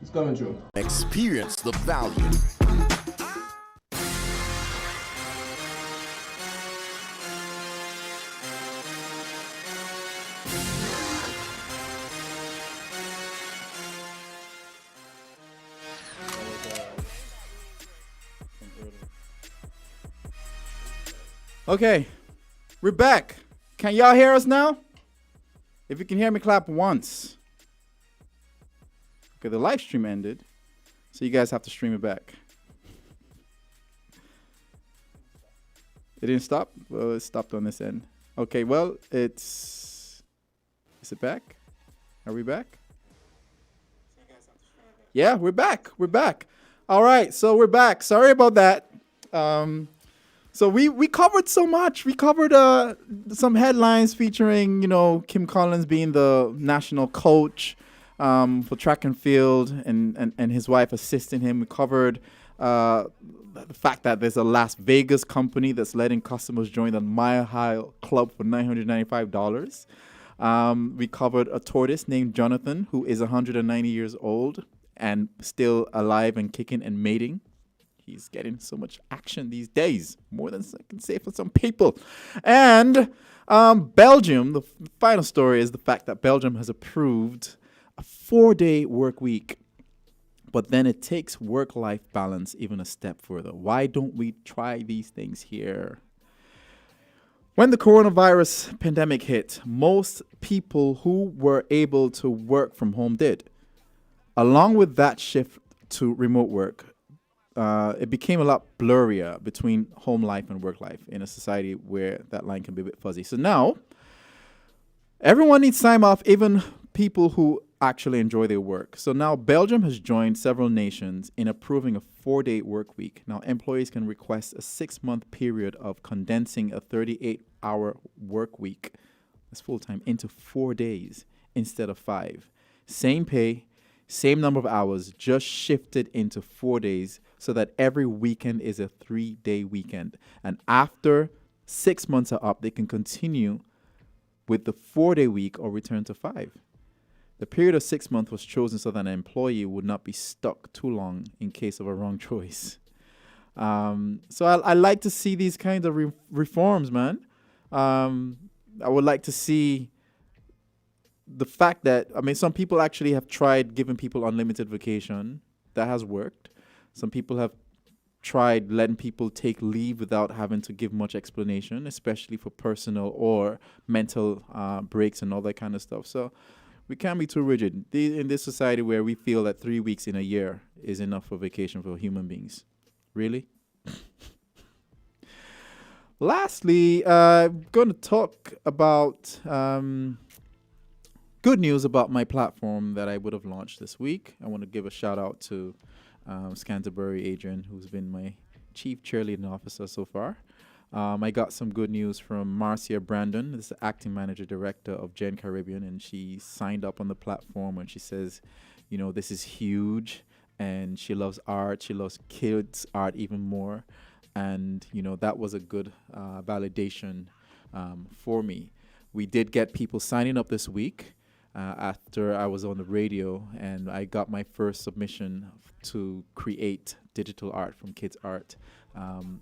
It's coming true. Experience the value. Okay, we're back. Can y'all hear us now? If you can hear me, clap once. Okay, the live stream ended, so you guys have to stream it back. It didn't stop? Well, it stopped on this end. Okay, well, is it back? Are we back? Yeah, we're back. We're back. All right, so we're back. Sorry about that. So we covered so much. We covered some headlines featuring, Kim Collins being the national coach for track and field and his wife assisting him. We covered the fact that there's a Las Vegas company that's letting customers join the Mile High Club for $995. We covered a tortoise named Jonathan, who is 190 years old and still alive and kicking and mating. He's getting so much action these days, more than I can say for some people. And Belgium, the final story is the fact that Belgium has approved a 4-day work week. But then it takes work-life balance even a step further. Why don't we try these things here? When the coronavirus pandemic hit, most people who were able to work from home did. Along with that shift to remote work, it became a lot blurrier between home life and work life in a society where that line can be a bit fuzzy. So now, everyone needs time off, even people who actually enjoy their work. So now Belgium has joined several nations in approving a 4-day work week. Now employees can request a 6-month period of condensing a 38-hour work week, that's full-time, into 4 days instead of 5. Same pay, same number of hours, just shifted into 4 days so that every weekend is a 3-day weekend. And after 6 months are up, they can continue with the 4-day week or return to 5. The period of 6 months was chosen so that an employee would not be stuck too long in case of a wrong choice. So I like to see these kinds of reforms, man. I would like to see the fact that, some people actually have tried giving people unlimited vacation. That has worked. Some people have tried letting people take leave without having to give much explanation, especially for personal or mental breaks and all that kind of stuff. So we can't be too rigid in this society where we feel that 3 weeks in a year is enough for vacation for human beings. Really? Lastly, I'm going to talk about good news about my platform that I would have launched this week. I want to give a shout out to Scanterbury Adrian, who's been my chief cheerleading officer so far. I got some good news from Marcia Brandon, this is the acting manager director of Gen Caribbean, and she signed up on the platform and she says, this is huge, and she loves art. She loves kids' art even more. And, that was a good validation for me. We did get people signing up this week after I was on the radio, and I got my first submission to create digital art from kids' art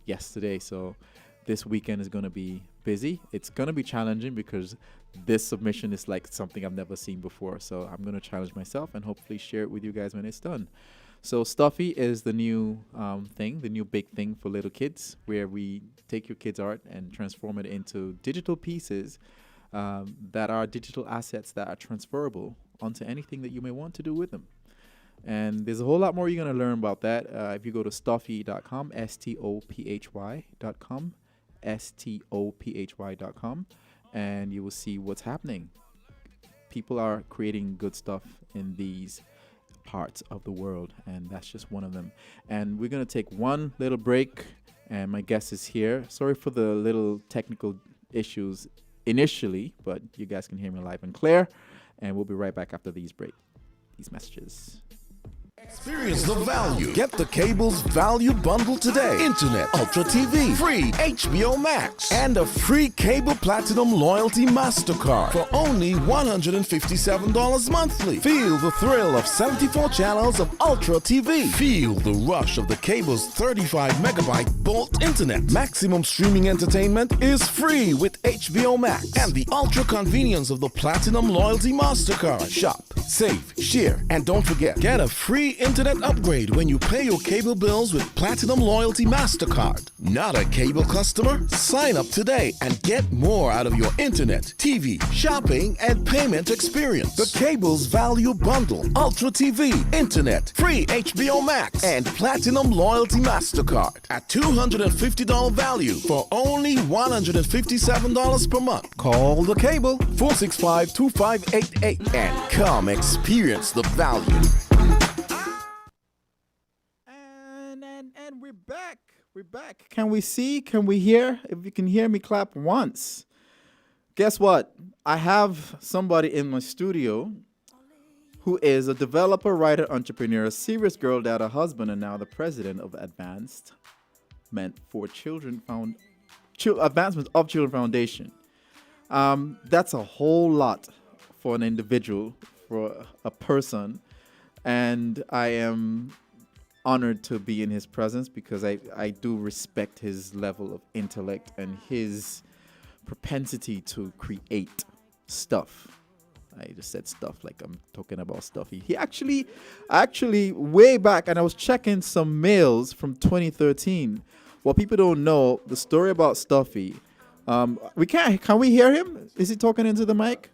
yesterday. So this weekend is going to be busy. It's going to be challenging because this submission is like something I've never seen before. So I'm going to challenge myself and hopefully share it with you guys when it's done. So Stuffy is the new thing, the new big thing for little kids, where we take your kids' art and transform it into digital pieces that are digital assets that are transferable onto anything that you may want to do with them. And there's a whole lot more you're going to learn about that if you go to stophy.com, stophy.com, stophy.com, and you will see what's happening. People are creating good stuff in these parts of the world, and that's just one of them. And we're going to take one little break, and my guest is here. Sorry for the little technical issues initially, but you guys can hear me live and clear, and we'll be right back after these messages. Experience the value. Get the cable's value bundle today. Internet, Ultra TV, free HBO Max, and a free Cable Platinum Loyalty MasterCard for only $157 monthly. Feel the thrill of 74 channels of Ultra TV. Feel the rush of the cable's 35 megabyte Bolt Internet. Maximum streaming entertainment is free with HBO Max and the ultra convenience of the Platinum Loyalty MasterCard. Shop, save, share, and don't forget, get a free internet upgrade when you pay your cable bills with Platinum Loyalty MasterCard. Not a cable customer? Sign up today and get more out of your internet, TV, shopping, and payment experience. The cable's value bundle: Ultra TV, internet, free HBO Max, and Platinum Loyalty MasterCard at $250 value for only $157 per month. Call the cable 465-2588 and come experience the value. And we're back. We're back. Can we see? Can we hear? If you can hear me, clap once. Guess what? I have somebody in my studio who is a developer, writer, entrepreneur, a serious girl dad, a husband, and now the president of Advancement for Children Advancement of Children Foundation. That's a whole lot for an individual, for a person, and I am honored to be in his presence because I do respect his level of intellect and his propensity to create stuff. I just said stuff like I'm talking about stuff. He actually way back, and I was checking some mails from 2013. What people don't know, the story about Stuffy. Can we hear him? Is he talking into the mic?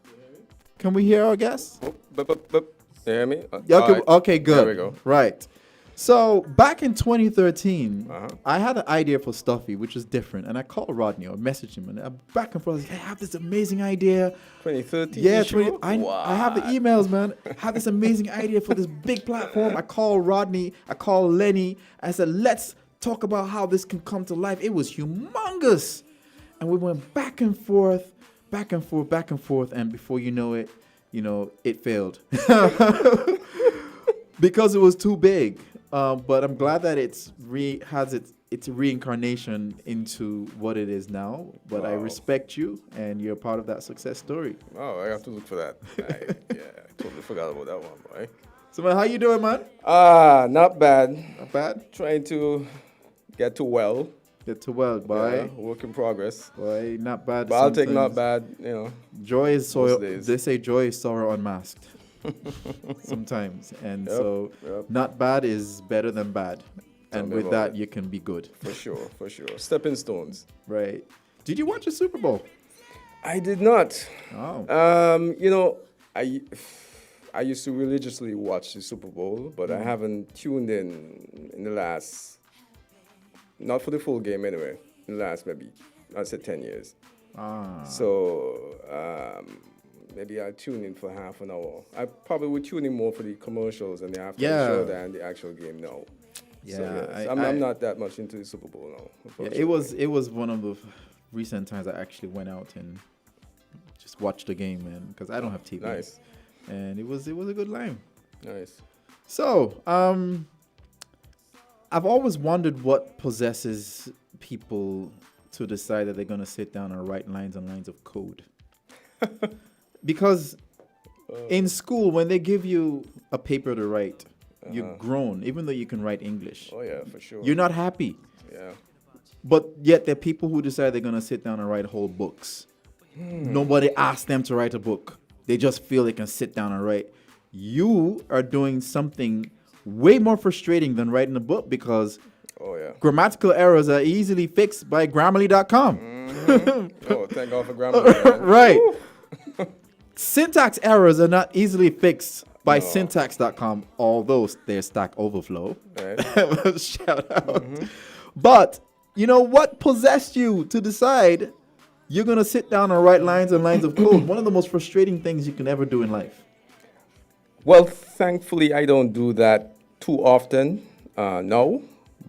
Can we hear our guest? You hear me? Okay, good. There we go. Right. So back in 2013, I had an idea for Stuffy, which was different, and I called Rodney or messaged him, and I'm back and forth. I have this amazing idea. 2013. Yeah, I have the emails, man. I have this amazing idea for this big platform. I called Rodney. I called Lenny. I said, let's talk about how this can come to life. It was humongous, and we went back and forth, back and forth, back and forth, and before you know it failed because it was too big. But I'm glad that it's reincarnation into what it is now. But I respect you, and you're part of that success story. Oh, I have to look for that. I totally forgot about that one, boy. So, man, how you doing, man? Not bad. Not bad? Trying to get to well. Get to well, boy. Yeah, work in progress. Boy, not bad. But I'll take not bad, Joy is sorrow. days. They say joy is sorrow unmasked. Sometimes, and not bad is better than bad, and with that you can be good. For sure. Stepping stones. Right. Did you watch the Super Bowl? I did not. Oh. I used to religiously watch the Super Bowl, but I haven't tuned in the last, not for the full game anyway, in the last maybe, I'd say 10 years. So maybe I'll tune in for half an hour. I probably would tune in more for the commercials and the halftime show than the actual game now. Yeah, So, I'm not that much into the Super Bowl now. Yeah, it was one of the recent times I actually went out and just watched the game, man, because I don't have TV. Nice. And it was a good line. Nice. So, I've always wondered what possesses people to decide that they're going to sit down and write lines and lines of code. Because in school, when they give you a paper to write, you're grown, even though you can write English. Oh, yeah, for sure. You're not happy. Yeah. But yet there are people who decide they're going to sit down and write whole books. Nobody asked them to write a book. They just feel they can sit down and write. You are doing something way more frustrating than writing a book because grammatical errors are easily fixed by Grammarly.com. Oh, thank God for Grammarly. Right. Syntax errors are not easily fixed by syntax.com, although they're Stack Overflow. Right. Shout out. But you know what possessed you to decide you're going to sit down and write lines and lines of code? One of the most frustrating things you can ever do in life. Well, thankfully, I don't do that too often, no.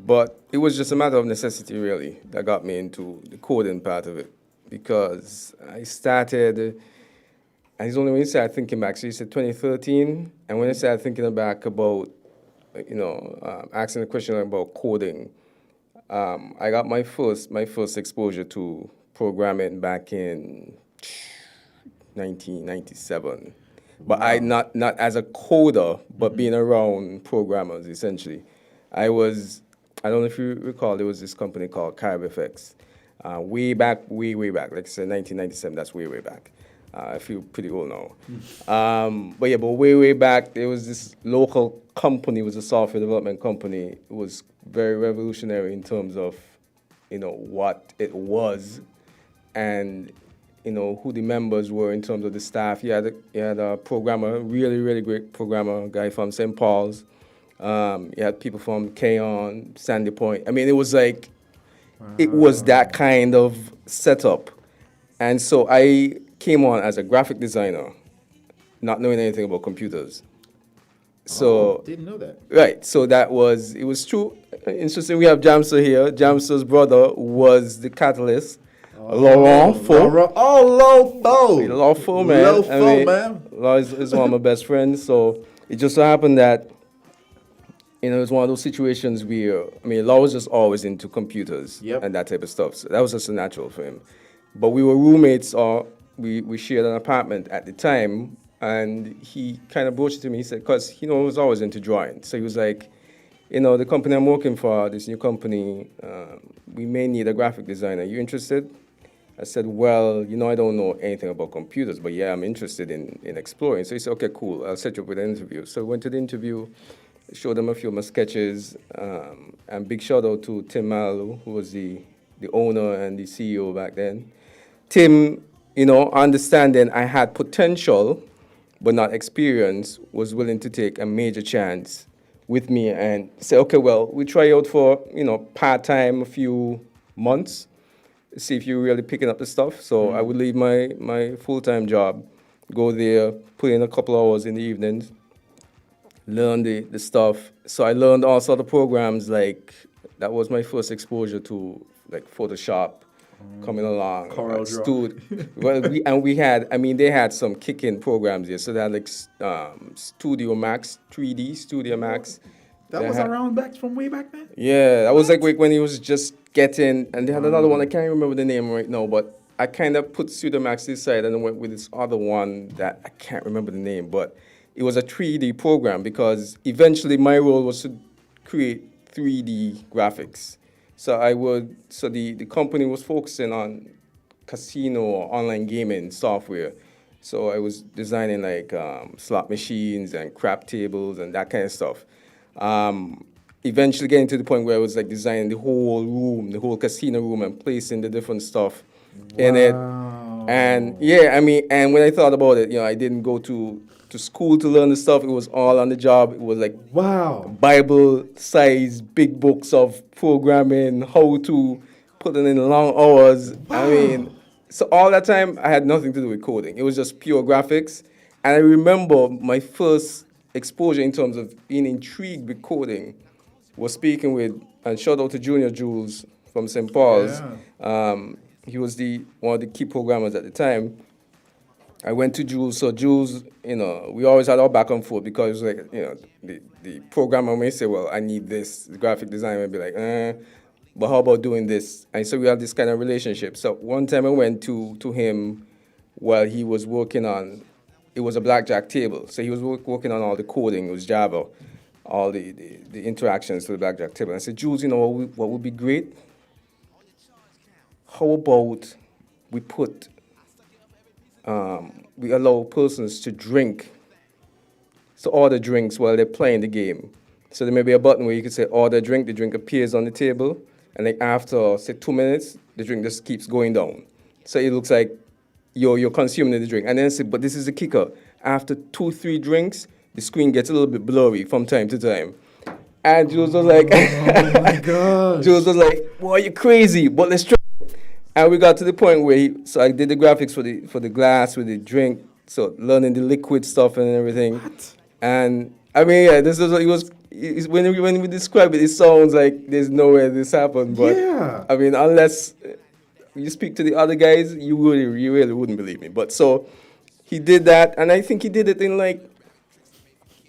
But it was just a matter of necessity, really, that got me into the coding part of it. Because I started, and it's only when you start thinking back, so you said 2013, and when I started thinking back about asking a question about coding. I got my first exposure to programming back in 1997. But I not as a coder, but being around programmers essentially. I don't know if you recall, there was this company called CaribFX. Way back, like I said, 1997. That's way back. I feel pretty old now. But way back, there was this local company. It was a software development company. It was very revolutionary in terms of, what it was, and who the members were in terms of the staff. You had a programmer, really great programmer, a guy from St. Paul's. You had people from Keon, Sandy Point. I mean, it was like, it was that kind of setup. And so I came on as a graphic designer, not knowing anything about computers. So didn't know that. right, so it was true. Interesting, we have Jamster here. Jamster's brother was the catalyst. Laurent Faux. Oh, Lofo. Lawful, man. Lofo, man. Law is one of my best friends. So it just so happened that, it was one of those situations where, Law was just always into computers and that type of stuff. So that was just a natural for him. But we were roommates, or we shared an apartment at the time, and he kind of broached it to me. He said, because, he was always into drawing. So he was like, the company I'm working for, this new company, we may need a graphic designer. You interested? I said, well, I don't know anything about computers, but yeah, I'm interested in exploring. So he said, okay, cool, I'll set you up with an interview. So I went to the interview, showed them a few of my sketches, and big shout out to Tim Mallow, who was the owner and the CEO back then. Tim, understanding I had potential, but not experience, was willing to take a major chance with me and say, okay, well, we try out for, part-time, a few months, see if you're really picking up the stuff. So I would leave my full-time job, go there, put in a couple hours in the evenings, learn the stuff. So I learned all sort of programs, like, that was my first exposure to, like, Photoshop coming along. Corel Draw. They had some kick-in programs here. So they had, like, Studio Max, 3D Studio Max. That was around from way back then? Yeah, that was like when he was just getting, and they had another one, I can't remember the name right now, but I kind of put Studio Max this side and then went with this other one that I can't remember the name, but it was a 3D program because eventually my role was to create 3D graphics. So the company was focusing on casino or online gaming software. So I was designing like slot machines and crap tables and that kind of stuff. Eventually getting to the point where I was like designing the whole room, the whole casino room, and placing the different stuff in it. And and when I thought about it, I didn't go to school to learn the stuff. It was all on the job. It was like Bible-sized big books of programming, how to put it in long hours. So all that time I had nothing to do with coding. It was just pure graphics. And I remember my first exposure in terms of being intrigued with coding was speaking with, and shout out to Junior Jules from St. Paul's. He was one of the key programmers at the time. I went to Jules. So Jules, we always had our back and forth because like, the programmer may say, well, I need this. The graphic designer would be like, but how about doing this? And so we had this kind of relationship. So one time I went to him while he was working on, it was a blackjack table. So he was working on all the coding. It was Java, all the interactions to the blackjack table. And I said, Jules, what would be great? How about we we allow persons to drink, so order drinks while they're playing the game. So there may be a button where you can say order drink, the drink appears on the table, and like after, say, 2 minutes, the drink just keeps going down. So it looks like you're consuming the drink. And then I said, but this is the kicker. After 2-3 drinks, the screen gets a little bit blurry from time to time. And Jules was like, oh my God. Jules was like, boy, you're crazy, but let's try. And we got to the point where so I did the graphics for the glass with the drink, so learning the liquid stuff and everything. What? And this is when we describe it, it sounds like there's no way this happened. But yeah. Unless you speak to the other guys, you really wouldn't believe me. But so he did that, and I think he did it in like,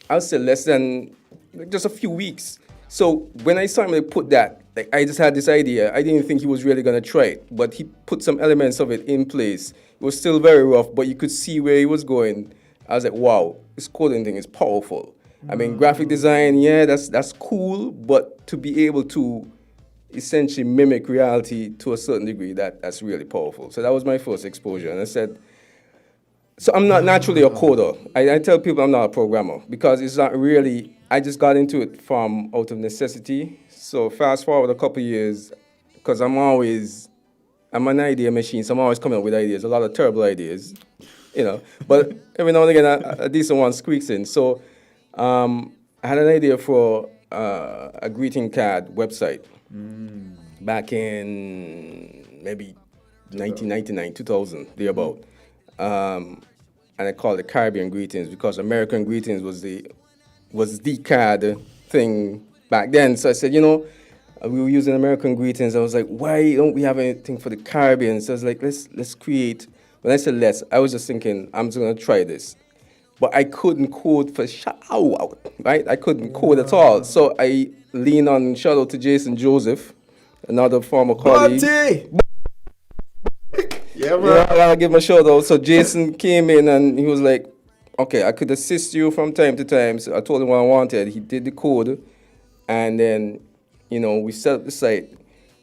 I'll say less than like just a few weeks. So when I saw him like, put that, like I just had this idea. I didn't think he was really gonna try it, but he put some elements of it in place. It was still very rough, but you could see where he was going. I was like, wow, this coding thing is powerful. I mean, graphic design, yeah, that's cool, but to be able to essentially mimic reality to a certain degree, that's really powerful. So that was my first exposure, and I said, so I'm not naturally a coder. I tell people I'm not a programmer because it's not really, I just got into it from out of necessity. So fast forward a couple years, because I'm an idea machine, so I'm always coming up with ideas, a lot of terrible ideas, but every now and again a decent one squeaks in. So I had an idea for a greeting card website back in maybe 1999, 2000, thereabout. And I called it Caribbean Greetings because American Greetings was the card thing back then. So I said, we were using American Greetings. I was like, why don't we have anything for the Caribbean? So I was like, let's create. When I said let's, I was just thinking, I'm just gonna try this. But I couldn't code for shout out, right? I couldn't code at all. So I leaned on shout out to Jason Joseph, another former colleague. Yeah, bro. Yeah, I gotta give him a shout out. So Jason came in and he was like, okay, I could assist you from time to time. So I told him what I wanted. He did the code. And then, we set up the site.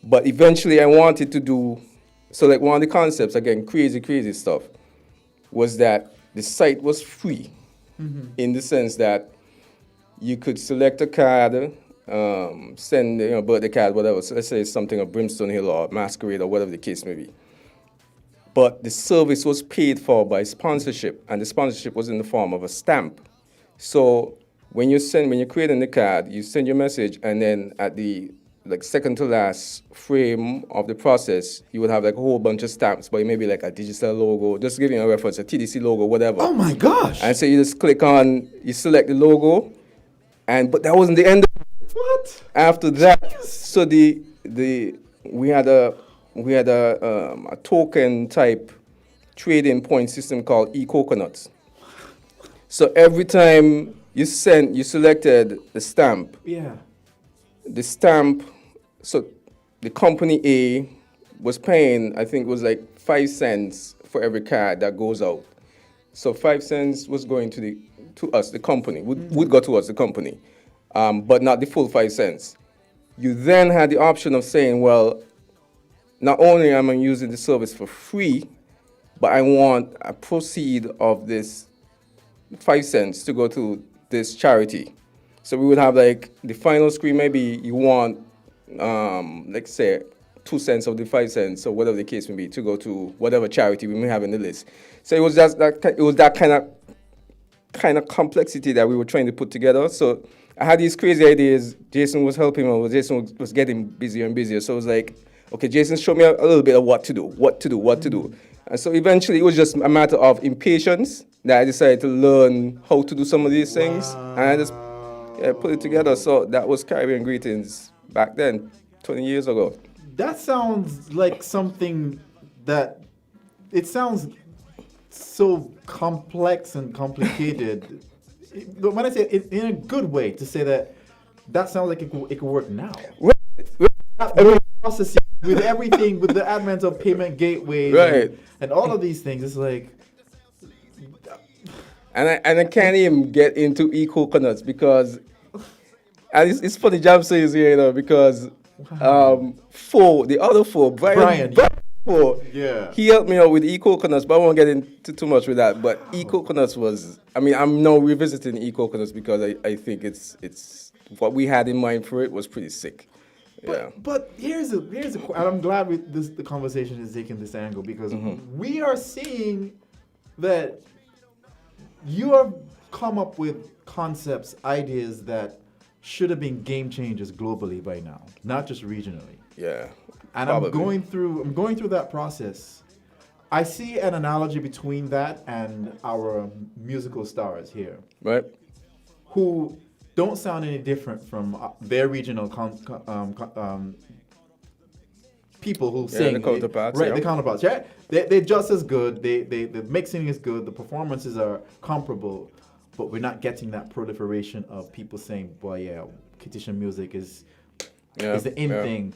But eventually I wanted to do, so like one of the concepts, again, crazy stuff, was that the site was free in the sense that you could select a card, send a birthday card, whatever. So let's say it's something of Brimstone Hill or Masquerade or whatever the case may be. But the service was paid for by sponsorship, and the sponsorship was in the form of a stamp. So when you're creating the card, you send your message, and then at the second to last frame of the process, you would have like a whole bunch of stamps, but maybe like a digital logo, just giving a reference, a TDC logo, whatever. Oh my gosh! And so you just you select the logo, but that wasn't the end. What? After that, so we had a token type trading point system called eCoconuts. So every time you selected the stamp. Yeah. The stamp, so the company A was paying, I think it was like 5 cents for every card that goes out. So 5 cents was going to us, the company, would go to us, the company, but not the full 5 cents. You then had the option of saying, well, not only am I using the service for free, but I want a proceed of this 5 cents to go to this charity. So we would have like the final screen, maybe you want, let's say, 2 cents of the 5 cents or whatever the case may be to go to whatever charity we may have in the list. So it was just that kind of complexity that we were trying to put together. So I had these crazy ideas. Jason was helping me. Jason was getting busier and busier. So it was like, okay, Jason, show me a little bit of what to do. And so eventually it was just a matter of impatience that I decided to learn how to do some of these things. And I just put it together. So that was Caribbean Greetings back then, 20 years ago. That sounds like something that, it sounds so complex and complicated. But when I say it in a good way, to say that sounds like it could work now. Processing with everything, with the advent of payment gateways, right, and all of these things, it's like. And I can't even get into eCoconuts because, and it's funny Jam says here, because the other four, Brian yeah, he helped me out with eCoconuts, but I won't get into too much with that. But eCoconuts was, I'm now revisiting eCoconuts because I think it's what we had in mind for it was pretty sick. Yeah. But here's a and I'm glad the conversation is taking this angle because we are seeing that you have come up with concepts, ideas that should have been game changers globally by now, not just regionally. Yeah. And probably. I'm going through that process. I see an analogy between that and our musical stars here, right? Who don't sound any different from their regional people who sing. The counterparts, right? The counterparts, right? They're just as good. The mixing is good. The performances are comparable, but we're not getting that proliferation of people saying, "Boy, yeah, competition music is the in thing."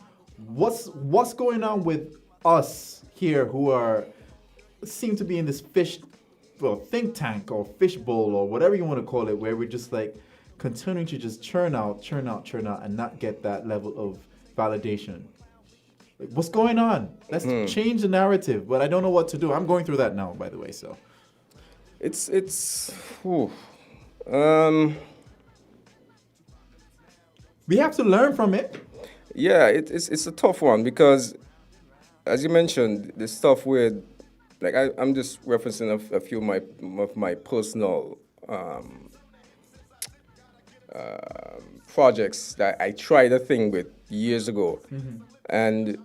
What's going on with us here who seem to be in this think tank or fishbowl or whatever you want to call it, where we're just like continuing to just churn out, and not get that level of validation. Like, what's going on? Let's change the narrative, but I don't know what to do. I'm going through that now, by the way. So we have to learn from it. Yeah, it's a tough one because, as you mentioned, the stuff with, like I'm just referencing a few of my personal projects that I tried a thing with years ago, and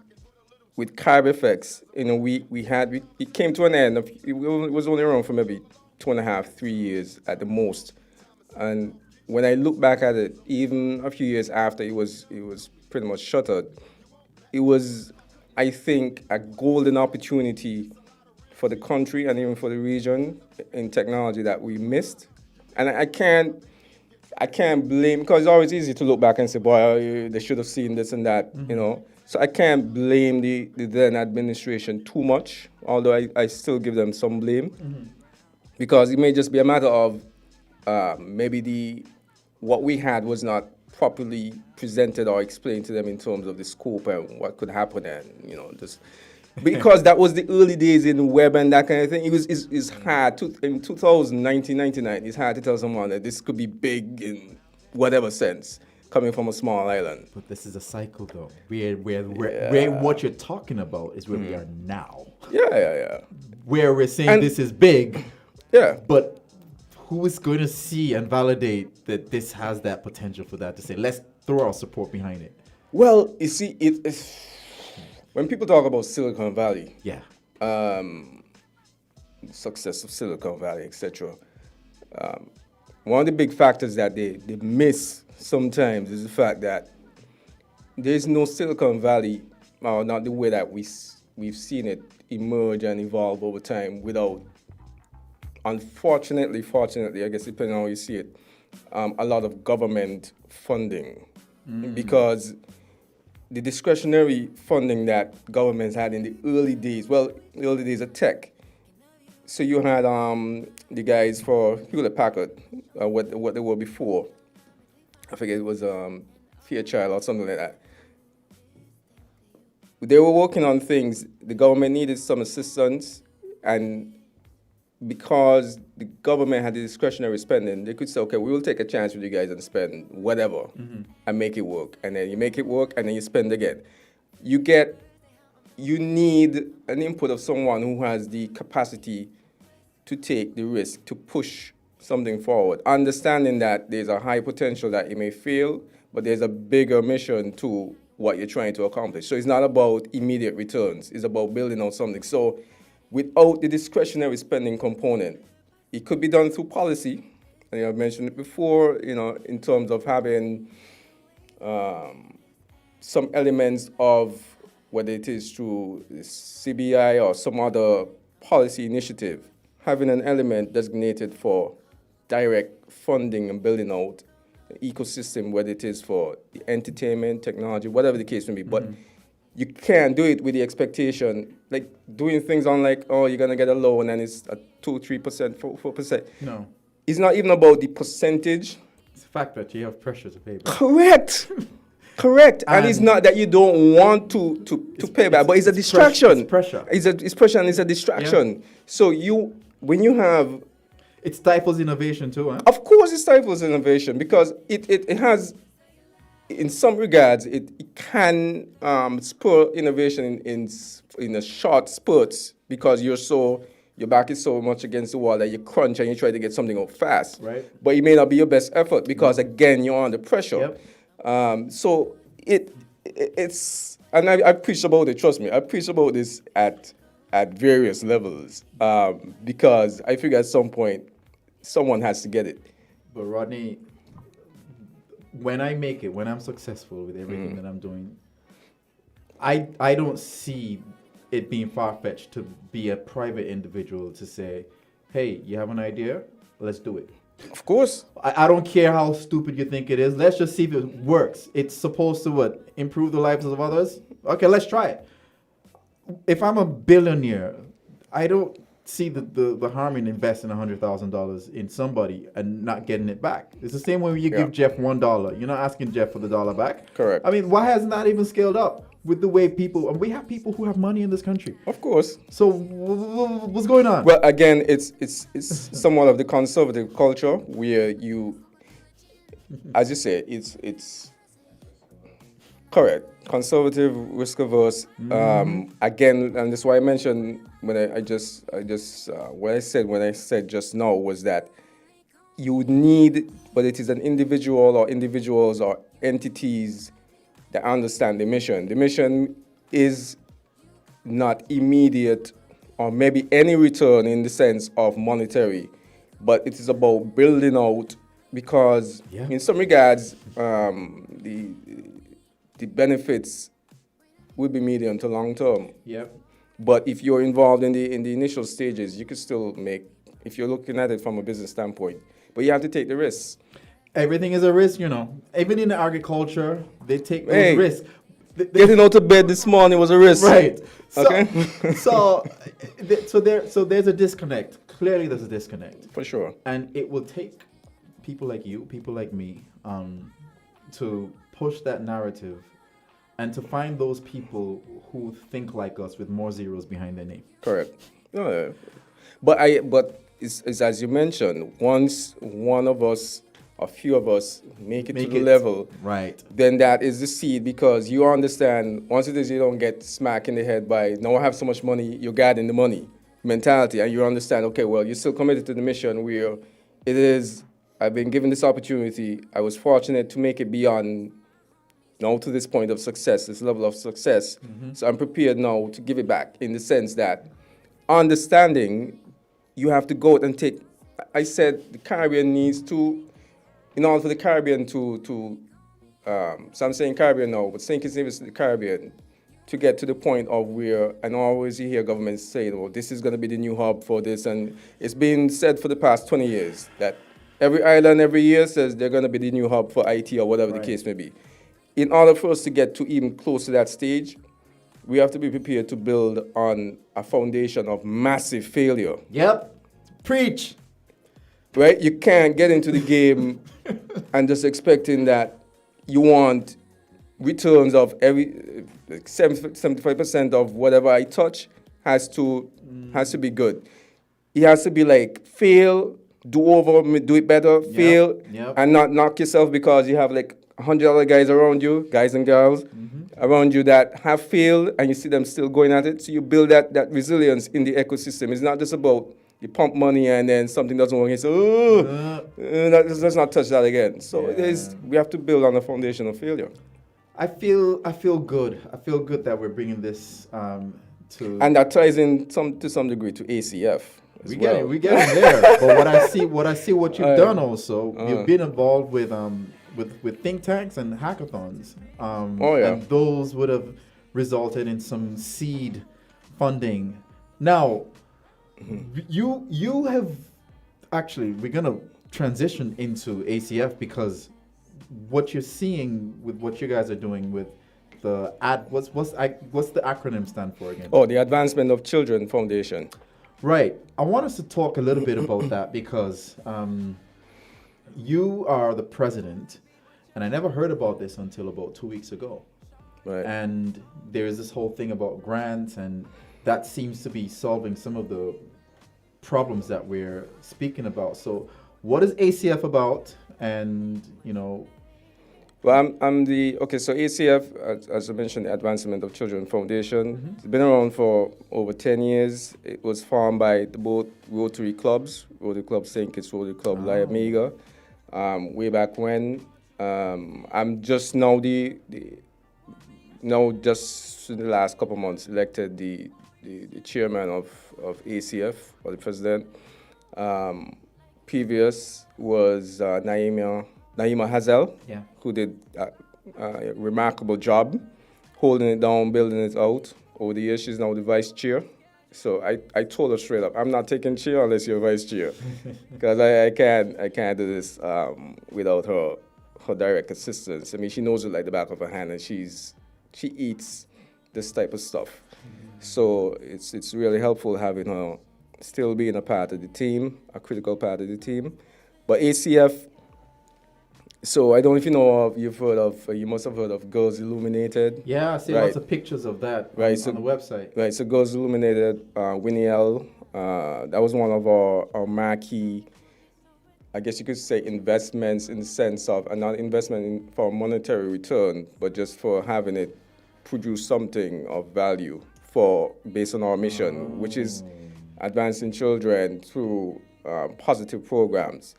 with Carb Effects, it came to an end. It was only around for maybe 2.5, 3 years at the most, and when I look back at it, even a few years after it was pretty much shuttered, it was, I think, a golden opportunity for the country and even for the region in technology that we missed. And I can't blame, because it's always easy to look back and say, boy, they should have seen this and that, you know. So I can't blame the then administration too much, although I still give them some blame, because it may just be a matter of maybe what we had was not properly presented or explained to them in terms of the scope and what could happen, and just because that was the early days in the web and that kind of thing. It's hard in 1999. It's hard to tell someone that this could be big in whatever sense coming from a small island. But this is a cycle, though. Where what you're talking about is where we are now. Yeah. Where we're saying this is big. Yeah. But who is going to see and validate that this has that potential for that to say, let's throw our support behind it? Well, you see, when people talk about Silicon Valley, success of Silicon Valley, etc., one of the big factors that they miss sometimes is the fact that there's no Silicon Valley, or not the way that we've seen it emerge and evolve over time, without, unfortunately, fortunately, I guess depending on how you see it, a lot of government funding. Because the discretionary funding that governments had in the early days of tech. So you had the guys for Hewlett-Packard, what they were before. I forget, it was Fairchild or something like that. They were working on things. The government needed some assistance, and because the government had the discretionary spending, they could say, okay, we will take a chance with you guys and spend whatever and make it work. And then you make it work, and then you spend again. You need an input of someone who has the capacity to take the risk, to push something forward, understanding that there's a high potential that it may fail, but there's a bigger mission to what you're trying to accomplish. So it's not about immediate returns. It's about building out something. So without the discretionary spending component, it could be done through policy. And I've mentioned it before, in terms of having some elements of, whether it is through the CBI or some other policy initiative, having an element designated for direct funding and building out the ecosystem, whether it is for the entertainment, technology, whatever the case may be. But you can't do it with the expectation, like doing things on like, oh, you're going to get a loan and it's a 2-3%, 4%. No. It's not even about the percentage. It's the fact that you have pressure to pay back. Correct. And it's not that you don't want to pay back, but it's a distraction. It's pressure. It's pressure and it's a distraction. Yeah. So when you have... It stifles innovation too, huh? Of course it stifles innovation, because it has, in some regards, it can spur innovation in a short spurts, because your back is so much against the wall that you crunch and you try to get something out fast. Right. But it may not be your best effort, because again, you're under pressure. Yep. So it's, and I preach about it, trust me, I preach about this at various levels, because I figure at some point, someone has to get it. But Rodney, when I make it, when I'm successful with everything that I'm doing, I don't see it being far-fetched to be a private individual to say, hey, you have an idea? Let's do it. Of course. I don't care how stupid you think it is. Let's just see if it works. It's supposed to what? Improve the lives of others? Okay, let's try it. If I'm a billionaire, I don't see the harm in investing $100,000 in somebody and not getting it back. It's the same way when you give Jeff $1. You're not asking Jeff for the dollar back. Correct. I mean, why hasn't that even scaled up with the way people, and we have people who have money in this country. Of course. So what's going on? Well, again, it's somewhat of the conservative culture where you, as you say, it's correct. Conservative, risk averse. Again, and that's why I mentioned when what I said just now was that you would need, whether it is an individual or individuals or entities that understand the mission. The mission is not immediate or maybe any return in the sense of monetary, but it is about building out, because in some regards, the benefits will be medium to long term. Yep. But if you're involved in the initial stages, you could still make, if you're looking at it from a business standpoint, but you have to take the risks. Everything is a risk, you know. Even in the agriculture, they take those risks. Getting out of bed this morning was a risk. Right. So, Okay. so there's a disconnect. Clearly, there's a disconnect. For sure. And it will take people like you, people like me, to push that narrative and to find those people who think like us with more zeros behind their name. Correct. No, but it's as you mentioned, once one of us, a few of us make it to the level, right, then that is the seed, because you understand, once it is you don't get smacked in the head by, now I have so much money, you're guarding the money mentality, and you understand, okay, well, you're still committed to the mission where it is, I've been given this opportunity, I was fortunate to make it beyond now to this point of success, this level of success, so I'm prepared now to give it back, in the sense that understanding you have to go out and take, I said the Caribbean needs to, in order for the Caribbean so I'm saying Caribbean now, but St. Kitts Nevis, the Caribbean, to get to the point of where, and always you hear governments saying, oh, this is going to be the new hub for this, and it's been said for the past 20 years that every island every year says they're going to be the new hub for IT or whatever the case may be. In order for us to get to even close to that stage, we have to be prepared to build on a foundation of massive failure. Yep. Preach. Right? You can't get into the game and just expecting that you want returns of every 75% of whatever I touch has to be good. It has to be like fail, do over, do it better, fail, and not knock yourself because you have like 100 other guys around you, guys and girls around you that have failed, and you see them still going at it. So you build that resilience in the ecosystem. It's not just about you pump money and then something doesn't work and say, let's not touch that again. So we have to build on the foundation of failure. I feel good. I feel good that we're bringing this to. And that ties in to some degree to ACF. We get it there. But what I see what you've done also, you've been involved with think tanks and hackathons. And those would have resulted in some seed funding. Now, you have actually, we're gonna transition into ACF, because what you're seeing with what you guys are doing with the what's the acronym stand for again? Oh, the Advancement of Children Foundation. Right. I want us to talk a little bit about that, because you are the president, and I never heard about this until about 2 weeks ago. Right. And there's this whole thing about grants, and that seems to be solving some of the problems that we're speaking about. So what is ACF about? And, Well, so ACF, as I mentioned, the Advancement of Children Foundation, it's been around for over 10 years. It was formed by both Rotary clubs, Rotary Club St. Kitts, Rotary Club La Amiga, way back when. I'm just now just in the last couple of months elected the chairman of ACF, or the president. Previous was Naima Hazel, who did a remarkable job holding it down, building it out. Over the years, she's now the vice chair, So I told her straight up, I'm not taking chair unless you're vice chair, because I can't do this without her direct assistance. I mean, she knows it like the back of her hand, and she eats this type of stuff. So it's really helpful having her still being a part of the team, a critical part of the team. But ACF, so I don't know if you must have heard of Girls Illuminated. Yeah, I see Right. lots of pictures of that Right, on the website. Right, so Girls Illuminated, Winnie L, that was one of our marquee, I guess you could say, investments, in the sense of, not investment for monetary return, but just for having it produce something of value based on our mission, which is advancing children through positive programs.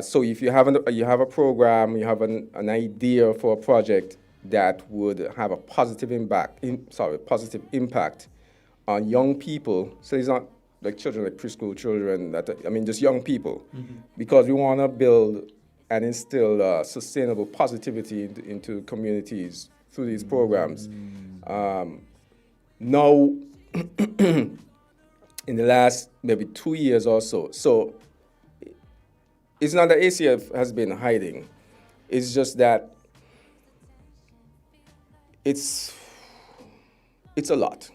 So if you have a program, you have an idea for a project that would have a positive impact on young people. So it's not like children, like preschool children, just young people, because we want to build and instill sustainable positivity into communities through these programs. Now, in the last maybe 2 years or so it's not that ACF has been hiding. It's just that it's a lot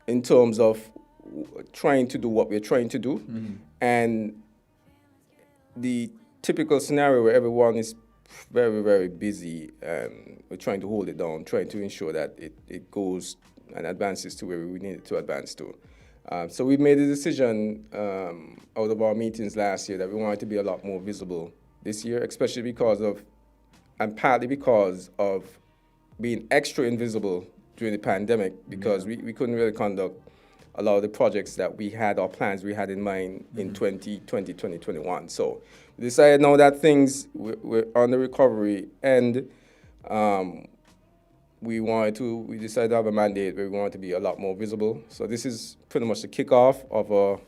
in terms of trying to do what we're trying to do. And the typical scenario where everyone is very, very busy, and we're trying to hold it down, trying to ensure that it goes and advances to where we need it to advance to. So we made a decision out of our meetings last year that we wanted to be a lot more visible this year, especially and partly because of being extra invisible during the pandemic, because we couldn't really conduct a lot of the projects that we had, or plans we had in mind in 2020, 2021. So we decided now that we're on the recovery end, we decided to have a mandate where we wanted to be a lot more visible. So this is pretty much the kickoff of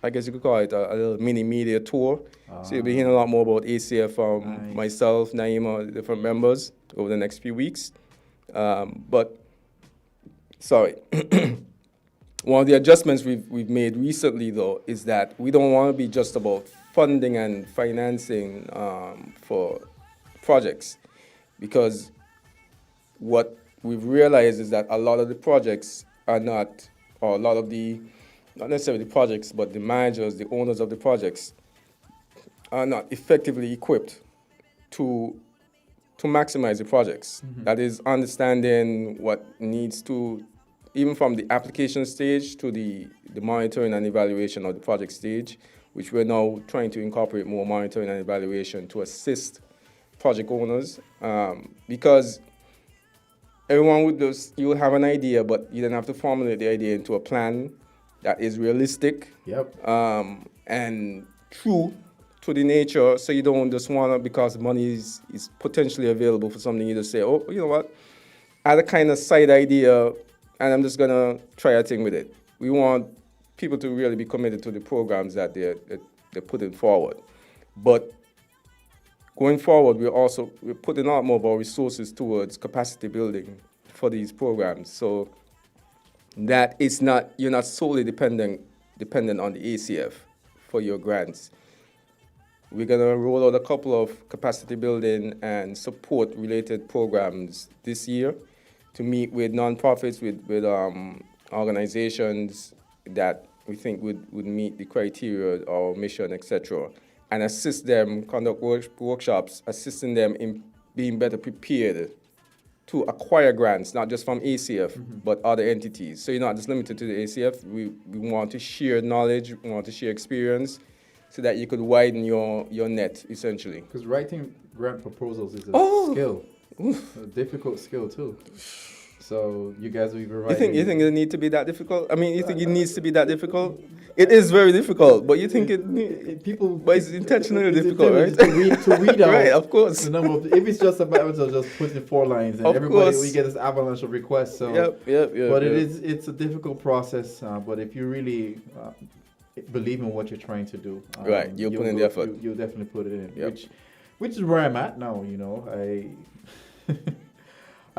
I guess you could call it a little mini media tour. So you'll be hearing a lot more about ACF from myself, Naima, different members over the next few weeks. One of the adjustments we've made recently, though, is that we don't want to be just about funding and financing for projects, because what we've realized is that a lot of the projects are not necessarily the projects, but the managers, the owners of the projects are not effectively equipped to maximize the projects. That is, understanding what needs to, even from the application stage to the monitoring and evaluation of the project stage, which we're now trying to incorporate more monitoring and evaluation to assist project owners, because everyone you'll have an idea, but you then have to formulate the idea into a plan that is realistic. And true to the nature, so you don't just want to, because money is potentially available for something, you just say, oh, you know what, I had a kind of side idea, and I'm just going to try a thing with it. We want people to really be committed to the programs that they're putting forward. But going forward, we're putting a lot more of our resources towards capacity building for these programs, so that you're not solely dependent on the ACF for your grants. We're going to roll out a couple of capacity building and support related programs this year to meet with nonprofits, with organizations that we think would meet the criteria, our mission, etc., and assist them, conduct workshops, assisting them in being better prepared to acquire grants, not just from ACF, but other entities. So you're not just limited to the ACF. We want to share knowledge, we want to share experience, so that you could widen your net, essentially. Because writing grant proposals is a skill, a difficult skill too. So you guys will be writing. You think it need to be that difficult? I mean, you think it needs to be that difficult? It is very difficult, but you think but it's intentionally difficult, right? To read out, right? Of course. The number of, if it's just a matter of just putting 4 lines, and we get this avalanche of requests. So, but it's a difficult process. But if you really believe in what you're trying to do, right, you'll put in the effort. You'll definitely put it in. Which is where I'm at now. You know,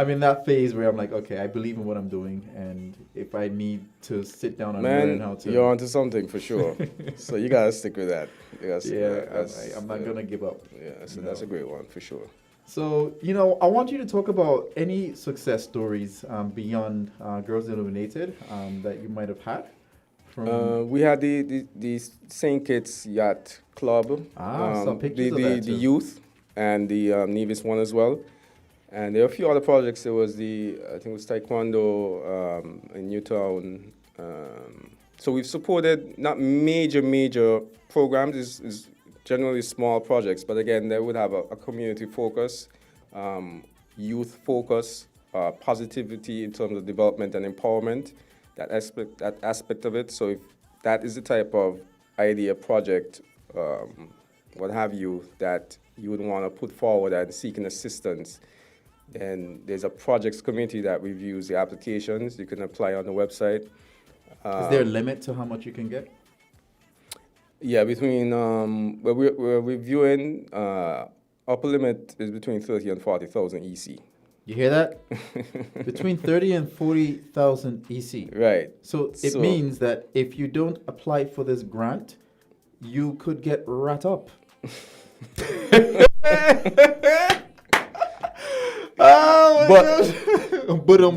I'm in that phase where I'm like, okay, I believe in what I'm doing, and if I need to sit down and learn how Man, to, you're onto something for sure. So you gotta stick with that. You gotta stick with that. I'm not gonna give up. Yeah, so that's a great one for sure. So, I want you to talk about any success stories beyond Girls Illuminated that you might have had. We had the St. Kitts Yacht Club. Saw pictures of that the too. youth and the Nevis one as well. And there are a few other projects. There was I think it was Taekwondo in Newtown. So we've supported not major programs. Is generally small projects, but again, they would have a community focus, youth focus, positivity in terms of development and empowerment, that aspect of it. So if that is the type of idea, project, what have you, that you would want to put forward and seeking assistance, then there's a projects committee that reviews the applications. You can apply on the website. Is there a limit to how much you can get? Yeah, between we're reviewing upper limit is between 30 and 40,000 EC. You hear that? Between 30 and 40,000 EC. Right. So it means that if you don't apply for this grant, you could get rat up. Oh my gosh.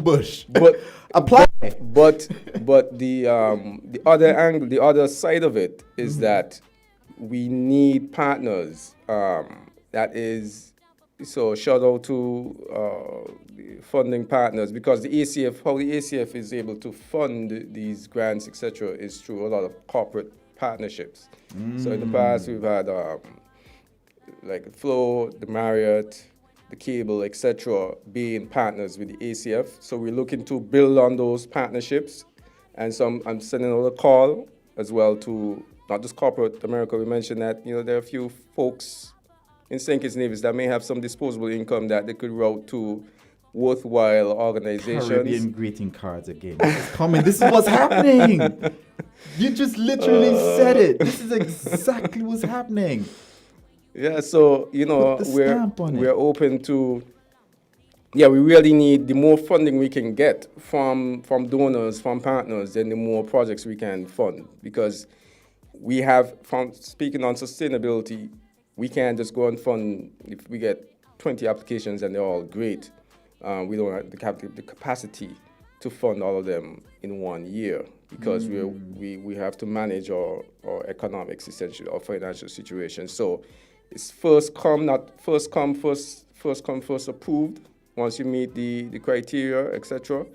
Bush. But apply. But the other angle, the other side of it is that we need partners. That is, so shout out to the funding partners, because the ACF, how the ACF is able to fund these grants, etc., is through a lot of corporate partnerships. So in the past we've had like Flow, the Marriott, the cable, etc., being partners with the ACF. So we're looking to build on those partnerships. And so I'm sending out a call as well to not just corporate America. We mentioned that, there are a few folks in St. Kitts Nevis that may have some disposable income that they could route to worthwhile organizations. Caribbean greeting cards again. This is coming. This is what's happening. You just literally said it. This is exactly what's happening. Yeah, so, Put the stamp on we're it. open to, we really need the more funding we can get from donors, from partners, then the more projects we can fund. Because we have, from speaking on sustainability, we can't just go and fund, if we get 20 applications and they're all great, we don't have the capacity to fund all of them in 1 year, because we have to manage our economics, essentially, our financial situation. So it's first come, first approved, once you meet the criteria, etc.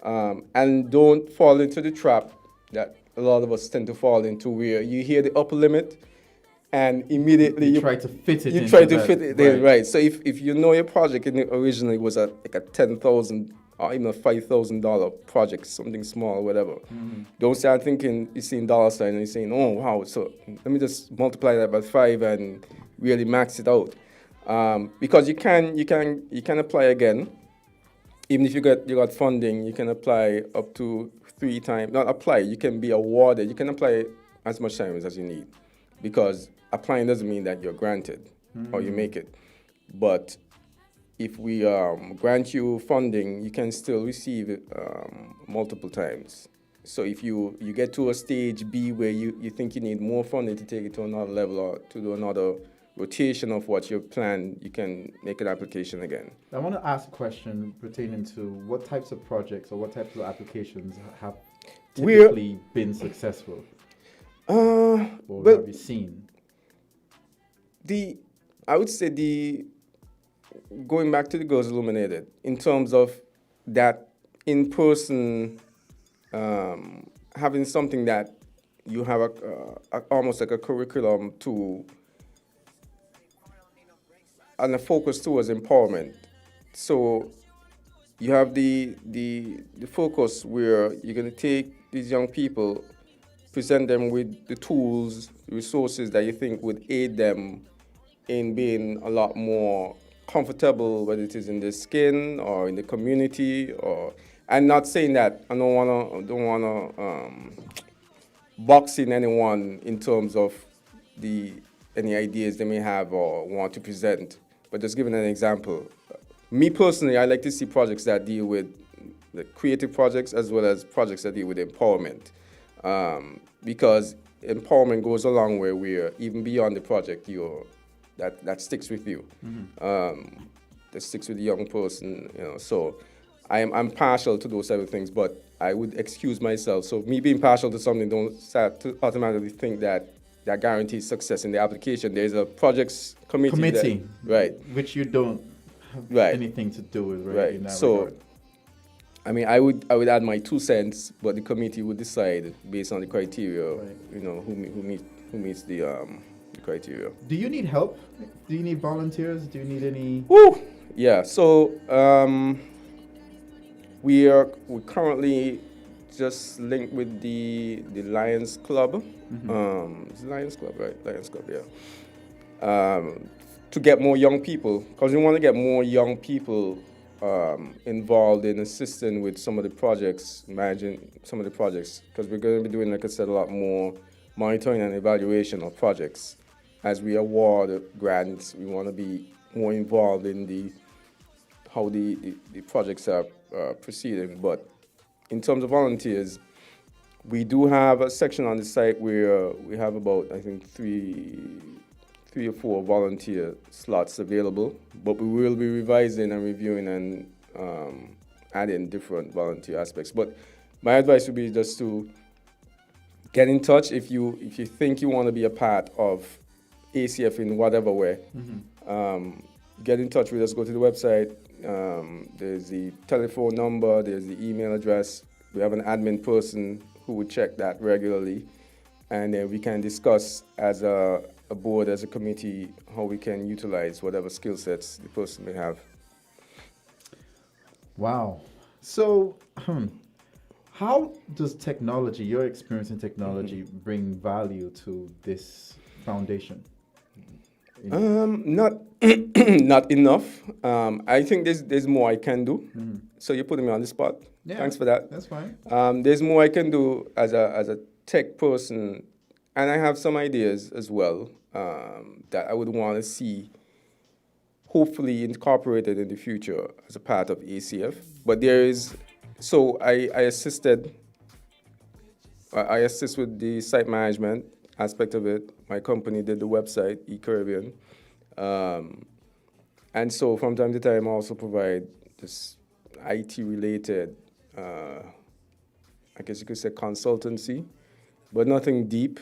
And don't fall into the trap that a lot of us tend to fall into, where you hear the upper limit and immediately you try to fit it in. You try to fit it in, right. So if you know your project originally was like a $10,000 or even a $5,000 project, something small, whatever, don't start thinking you're seeing dollar sign and you're saying, oh wow, so let me just multiply that by 5 and really max it out. Because you can apply again. Even if you got funding, you can apply up to 3 times. Not apply, you can be awarded. You can apply as much times as you need, because applying doesn't mean that you're granted or you make it. But if we grant you funding, you can still receive it multiple times. So if you get to a stage B where you think you need more funding to take it to another level or to do another rotation of what you planned, you can make an application again. I want to ask a question pertaining to what types of projects or what types of applications have typically been successful? Or have you seen? I would say going back to the Girls Illuminated, in terms of that in-person, having something that you have almost like a curriculum to, and a focus towards empowerment. So you have the focus where you're going to take these young people, present them with the tools, resources that you think would aid them in being a lot more comfortable, whether it is in their skin or in the community. And not saying that I don't wanna box in anyone in terms of any ideas they may have or want to present, but just giving an example. me personally, I like to see projects that deal with the creative projects as well as projects that deal with empowerment, because empowerment goes a long way. Where even beyond the project, that sticks with you. That sticks with the young person. So I'm partial to those type of things, but I would excuse myself. So me being partial to something, don't start to automatically think that guarantees success in the application. There's a projects committee. Right. Which you don't have Right. anything to do with, right? Right. In that So, regard. I mean, I would add my 2 cents, but the committee would decide based on the criteria. Right. Who meets the criteria. Do you need help? Do you need volunteers? Do you need any? Woo! Yeah. So we're currently just linked with the Lions Club. It's Lions Club, right? Lions Club, yeah. To get more young people, because we want to get more young people involved in assisting with some of the projects, managing some of the projects, because we're going to be doing, like I said, a lot more monitoring and evaluation of projects. As we award grants, we want to be more involved in how the projects are proceeding. But in terms of volunteers, we do have a section on the site where we have about, I think, three or four volunteer slots available, but we will be revising and reviewing and adding different volunteer aspects. But my advice would be just to get in touch if you think you want to be a part of ACF in whatever way. Get in touch with us. Go to the website. There's the telephone number. There's the email address. We have an admin person who would check that regularly, and then we can discuss as a board, as a committee, how we can utilize whatever skill sets the person may have. Wow. So, how does technology, your experience in technology, bring value to this foundation? Not not enough. I think there's more I can do. So you're putting me on the spot. Yeah, Thanks for that. That's fine. There's more I can do as a tech person, and I have some ideas as well that I would want to see hopefully incorporated in the future as a part of ACF. But I assist with the site management aspect of it. My company did the website, eCaribbean. And so from time to time, I also provide this IT-related, I guess you could say consultancy, but nothing deep.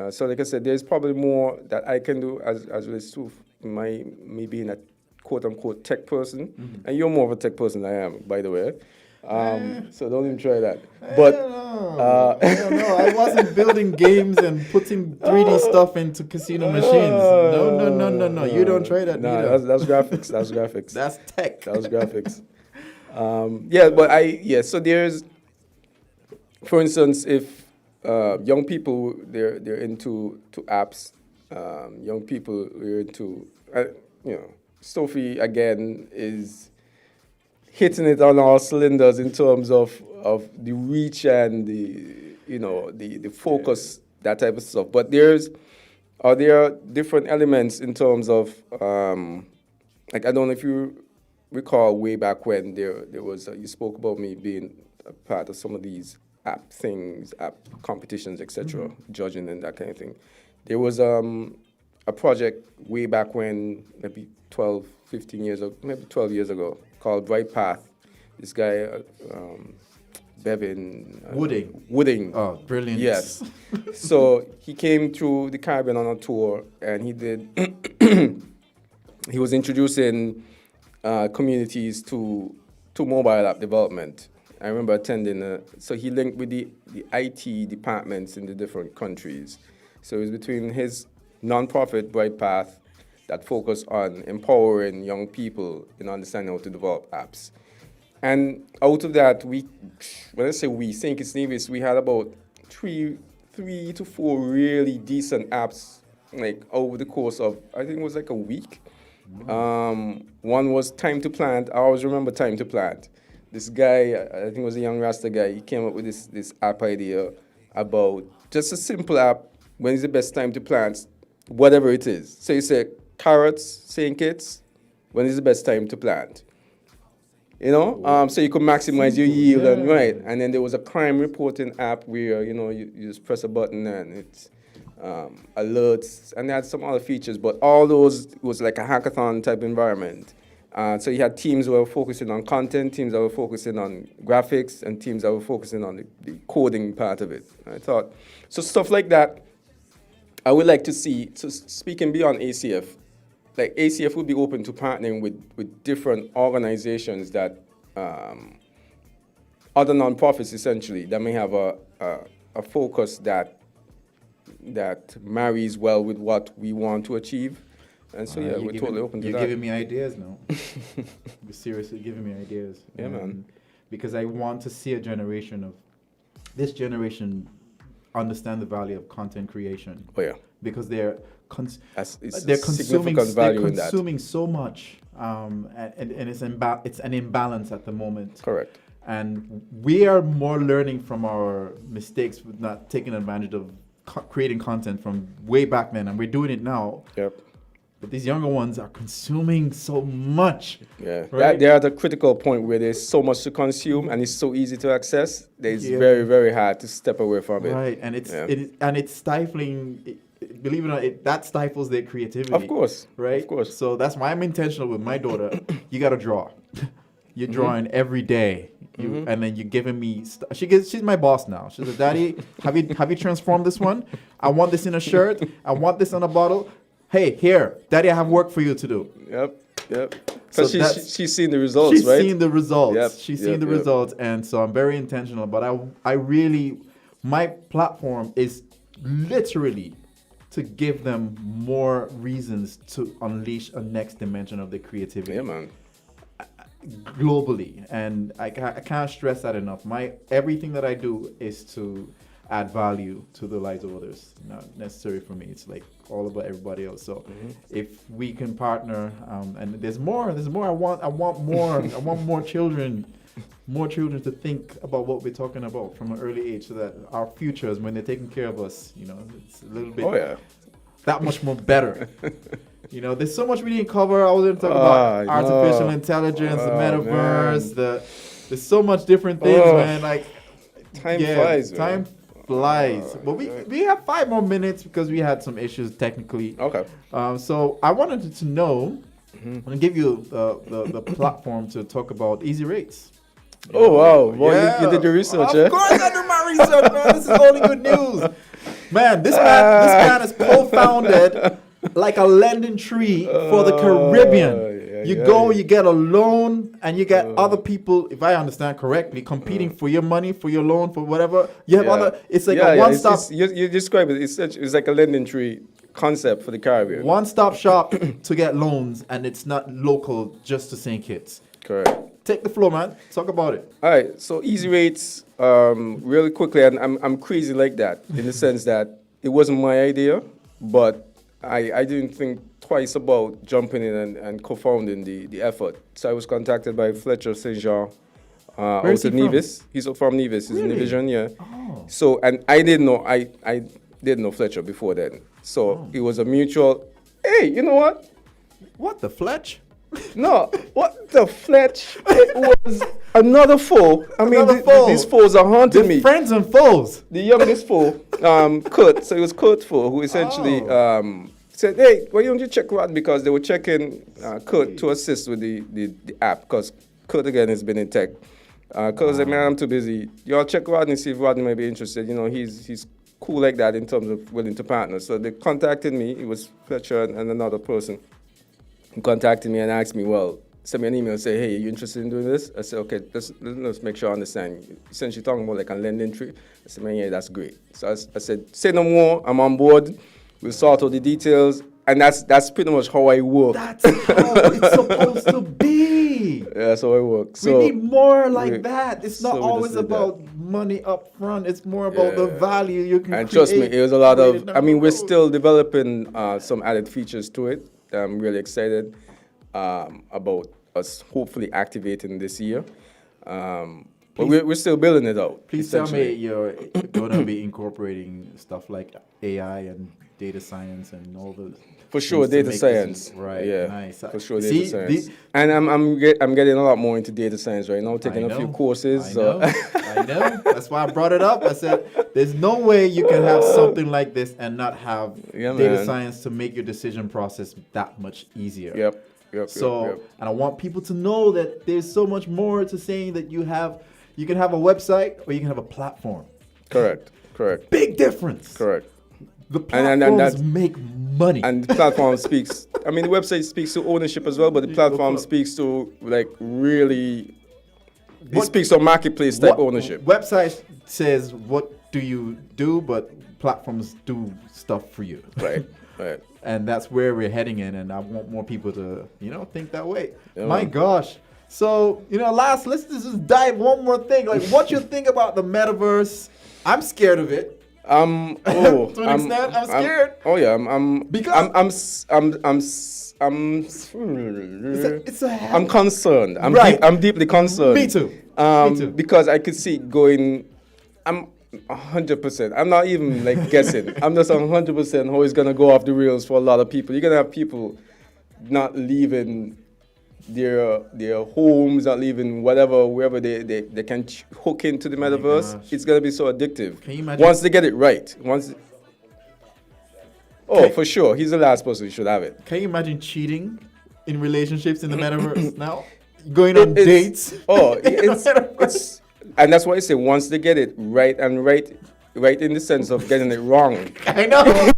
So like I said, there's probably more that I can do as relates to me being a quote-unquote tech person. And you're more of a tech person than I am, by the way. So don't even try that. But I don't know. I wasn't building games and putting 3D stuff into casino machines. No. You don't try that. No, that's graphics. That's graphics. That's tech. That was graphics. So there's, for instance, if young people they're into apps, young people are into, Sophie again is hitting it on all cylinders in terms of the reach and the focus, that type of stuff. But there are different elements in terms of like, I don't know if you recall way back when there was you spoke about me being a part of some of these app competitions, etc., judging and that kind of thing. There was a project way back when, maybe 12, 15 years ago, maybe 12 years ago, called Bright Path. This guy, Bevan Wooding. Oh, brilliant. Yes. So he came through the Caribbean on a tour, and he was introducing communities to mobile app development. I remember attending, so he linked with the IT departments in the different countries. So it was between his nonprofit, Bright Path, that focused on empowering young people in understanding how to develop apps. And out of that, when I say we, St. Kitts Nevis, we had about three to four really decent apps, like over the course of, I think it was like a week. One was Time to Plant. I always remember Time to Plant. This guy, I think it was a young Rasta guy, he came up with this app idea about just a simple app, when is the best time to plant, whatever it is. So you say, carrots, St. Kitts, when is the best time to plant? You know, so you could maximize your yield and right. And then there was a crime reporting app where you just press a button and it's alerts, and they had some other features. But all those was like a hackathon type environment. So you had teams who were focusing on content, teams that were focusing on graphics, and teams that were focusing on the coding part of it. I thought so stuff like that. I would like to see. So speaking beyond ACF. Like ACF would be open to partnering with different organizations that, other nonprofits essentially, that may have a focus that marries well with what we want to achieve. And so we're totally open to that. You're giving me ideas now. You're seriously giving me ideas. Yeah, man. Because I want to see this generation understand the value of content creation. Oh yeah. Because they're they're consuming so much, and it's an imbalance at the moment. Correct. And we are more learning from our mistakes with not taking advantage of creating content from way back then, and we're doing it now. Yep. But these younger ones are consuming so much. Yeah, right? They're at a critical point where there's so much to consume and it's so easy to access. That it's very, very hard to step away from it. Right, and it's stifling. Believe it or not, that stifles their creativity. Of course. Right? Of course. So that's why I'm intentional with my daughter. You got to draw. You're drawing every day. And then you're giving me she's my boss now. She's like, Daddy, have you transformed this one? I want this in a shirt. I want this on a bottle. Hey, here, Daddy, I have work for you to do. Yep. So she's seen the results, she's right? She's seen the results. Yep. She's seen the results. And so I'm very intentional. But I really, my platform is literally to give them more reasons to unleash a next dimension of their creativity. Yeah, man. Globally, and I can't stress that enough. Everything that I do is to add value to the lives of others, not necessarily for me. It's like all about everybody else. So if we can partner, and there's more. I want more. I want more children to think about what we're talking about from an early age, so that our futures, when they're taking care of us, it's a little bit that much more better. There's so much we didn't cover. I was going to talk about artificial intelligence, the metaverse. There's so much different things, man. Like time flies. Time flies. But we have 5 more minutes because we had some issues technically. Okay. So I wanted to know. I'm going to give you the platform to talk about easy rates. Oh wow! Well, you did your research, Of course I did my research, man. This is only good news, man. This man has co-founded like a lending tree for the Caribbean. You get a loan, and you get other people, if I understand correctly, competing for your money, for your loan, for whatever. You have other. It's like a one-stop. You describe it. It's like a lending tree concept for the Caribbean. One-stop shop to get loans, and it's not local just to St. Kitts. Correct. Take the floor, man. Talk about it. All right. So easy rates, really quickly, and I'm crazy like that in the sense that it wasn't my idea, but I didn't think twice about jumping in and co-founding the effort. So I was contacted by Fletcher St. Jean out of Nevis. He's from Nevis. He's in Division, yeah. Oh. So, and I didn't know Fletcher before then. So it was a mutual, hey, you know what? What, the Fletch? No, what the Fletch? It was another foe. I mean, these foes are haunting me. Friends and foes. The youngest foe, Kurt. So it was Kurt's foe who essentially said, hey, why don't you check Rod? Because they were checking Kurt to assist with the app, because Kurt, again, has been in tech. Kurt said, man, I'm too busy. Y'all check Rodney, see if Rodney may be interested. He's cool like that in terms of willing to partner. So they contacted me. It was Fletcher and another person. He contacted me and asked me, send me an email and say, hey, are you interested in doing this? I said, okay, let's make sure I understand. Essentially talking about like a lending tree. I said, man, yeah, that's great. So I said, say no more, I'm on board. We'll sort out the details. And that's pretty much how I work. That's how it's supposed to be. Yeah, that's how I work. So we need more like that. It's not always about money up front. It's more about the value you can create. And trust me, it was a lot of, we're still developing some added features to it. I'm really excited about us hopefully activating this year. But we're still building it out. Please tell me you're going to be incorporating stuff like AI and data science and all the For sure, things to data make science. decisions. Right. Yeah. Nice. For sure, See, data science. And I'm getting a lot more into data science right now, taking a few courses. I know. That's why I brought it up. I said, there's no way you can have something like this and not have data science to make your decision process that much easier. Yep. And I want people to know that there's so much more to saying that you can have a website or you can have a platform. Correct. Big difference. Correct. The platforms make money. And the platform speaks, I mean, the website speaks to ownership as well, but the platform speaks to, like, really, it speaks to marketplace type ownership. Website says, what do you do, but platforms do stuff for you. Right. And that's where we're heading in, and I want more people to, think that way. Yeah, My gosh. So, let's just dive one more thing. Like, what you think about the metaverse? I'm scared of it. To an extent, I'm scared. I'm concerned. I'm deeply concerned. Me too. Because I could see going. I'm 100%. I'm not even like guessing. I'm just 100% how it's gonna go off the rails for a lot of people. You're gonna have people not leaving their homes, not leaving wherever they can hook into the metaverse. It's gonna be so addictive. Can you imagine? Once they get it right. For sure, he's the last person who should have it. Can you imagine cheating in relationships in the metaverse now? Going on dates. It's and that's why I say once they get it right and right in the sense of getting it wrong. I know.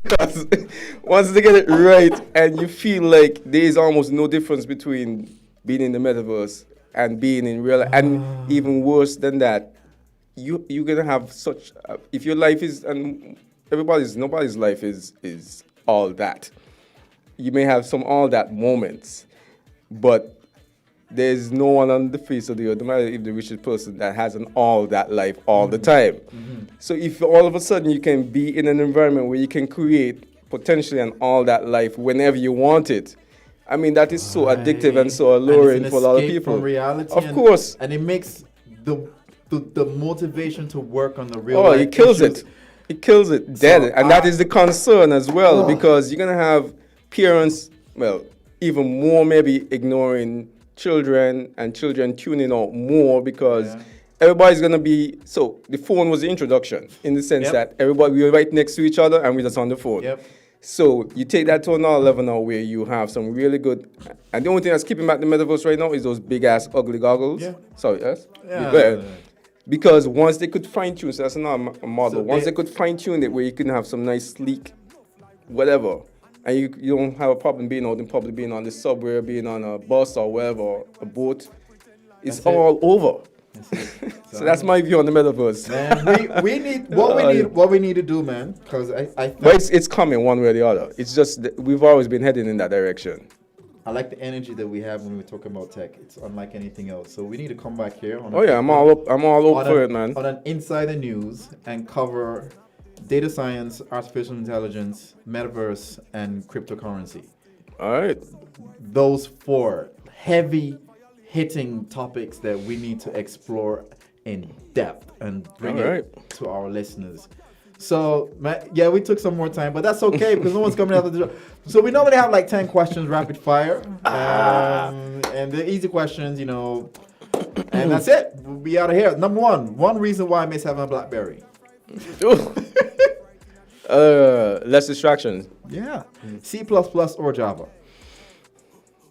Because once they get it right and you feel like there is almost no difference between being in the metaverse and being in real life, and even worse than that, you're gonna have such if your life is, and nobody's life is all that. You may have some all that moments, but there's no one on the face of the earth, no matter if the richest person, that has an all that life all the time. Mm-hmm. So if all of a sudden you can be in an environment where you can create potentially an all that life whenever you want it, I mean, that is so addictive and so alluring for a lot of people. From reality, of course. And it makes the motivation to work on the real life it kills issues. It kills it dead. And that is the concern as well, because you're going to have parents, even more maybe ignoring children, and children tuning out more because everybody's going to be, so the phone was the introduction in the sense that everybody, we were right next to each other and we're just on the phone. So you take that to another level now where you have some really good, and the only thing that's keeping back the metaverse right now is those big ass ugly goggles. Sorry, yes? Because once they could fine tune, so that's another model, once they could fine tune it where you can have some nice sleek whatever, and you don't have a problem being out in public, being on the subway, being on a bus or wherever, a boat. It's all over. So that's my view on the metaverse. Man, we need what we need to do, man. Because but it's coming one way or the other. It's just we've always been heading in that direction. I like the energy that we have when we talk about tech. It's unlike anything else. So we need to come back here. I'm all up for it, man. On an Insider News and cover data science, artificial intelligence, metaverse, and cryptocurrency. All right. Those 4 heavy hitting topics that we need to explore in depth and bring it to our listeners. So, we took some more time, but that's okay because no one's coming after the show. So we normally have like 10 questions rapid fire. And the easy questions, and that's it. We'll be out of here. Number one reason why I miss having a BlackBerry. Less distractions. Yeah. C++ or Java?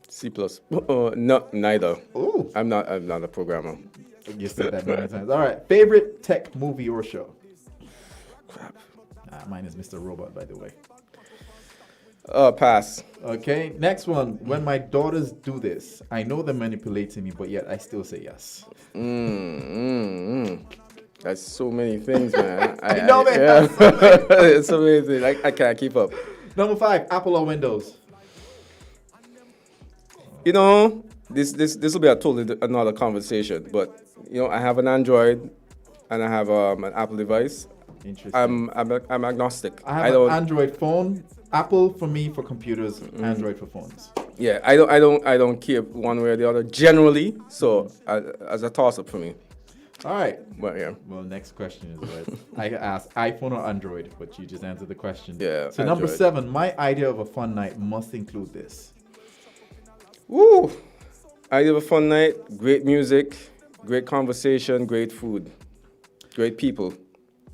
C++. No, neither. Ooh. I'm not a programmer. You said that many times. All right. Favorite tech movie or show? Crap. Mine is Mr. Robot, by the way. Pass. Okay. Next one. When my daughters do this, I know they're manipulating me, but yet I still say yes. That's so many things, man. I know, man. It's so many things. I can't keep up. Number 5, Apple or Windows? This will be a totally another conversation. But I have an Android, and I have an Apple device. Interesting. I'm agnostic. I have an Android phone. Apple for me for computers, Android for phones. Yeah, I don't care one way or the other generally. So as a toss up for me. All right. But yeah. Well, next question is what I asked iPhone or Android, but you just answered the question. Yeah, So number Android. 7, my idea of a fun night must include this. Woo! I have a fun night. Great music, great conversation, great food, great people.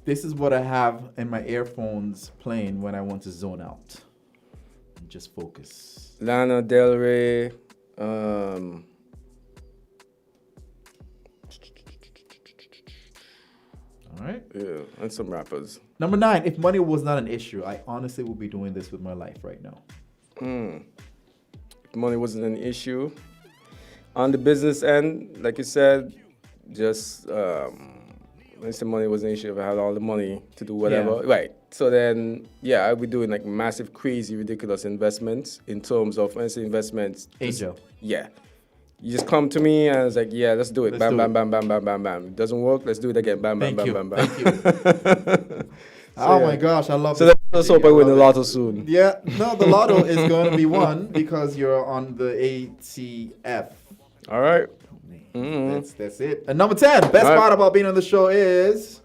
This is what I have in my earphones playing when I want to zone out and just focus. Lana Del Rey. All right. Yeah, and some rappers. Number 9, if money was not an issue, I honestly would be doing this with my life right now. If money wasn't an issue. On the business end, like you said, just when I say money was an issue, if I had all the money to do whatever, Yeah. right? So then, yeah, I'd be doing like massive, crazy, ridiculous investments in terms of when I say investments. Angel. Yeah. You just come to me and it's like, yeah, let's do it. Let's Bam, do bam, it. bam, bam, bam, bam, bam. It doesn't work, let's do it again. Bam, bam, Thank you. bam, bam, bam. Thank you. Oh yeah. my gosh, I love So this. let's hope I win the lotto soon. Yeah, no, the lotto is going to be won because you're on the ATF. All right. That's it. And number 10, best All right. part about being on the show is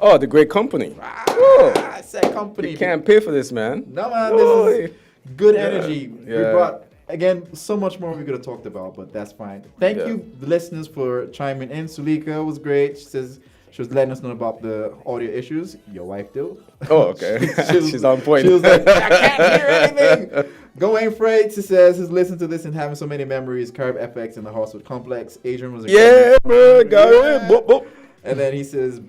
Oh, the great company. I said company. You can't pay for this, man. No man, Whoa. this is good energy. We yeah. brought again so much more we could have talked about, but that's fine. Thank Yeah. you, the listeners, for chiming in. Sulika was great. She says she was letting us know about the audio issues. Your wife do. Oh, okay. She's on point. She was like, I can't hear anything. Going Freight, she says, has listened to this and having so many memories. Curb FX and the Horsewood Complex. Adrian was a Yeah, bro. Got it. Boop, boop. And then he says,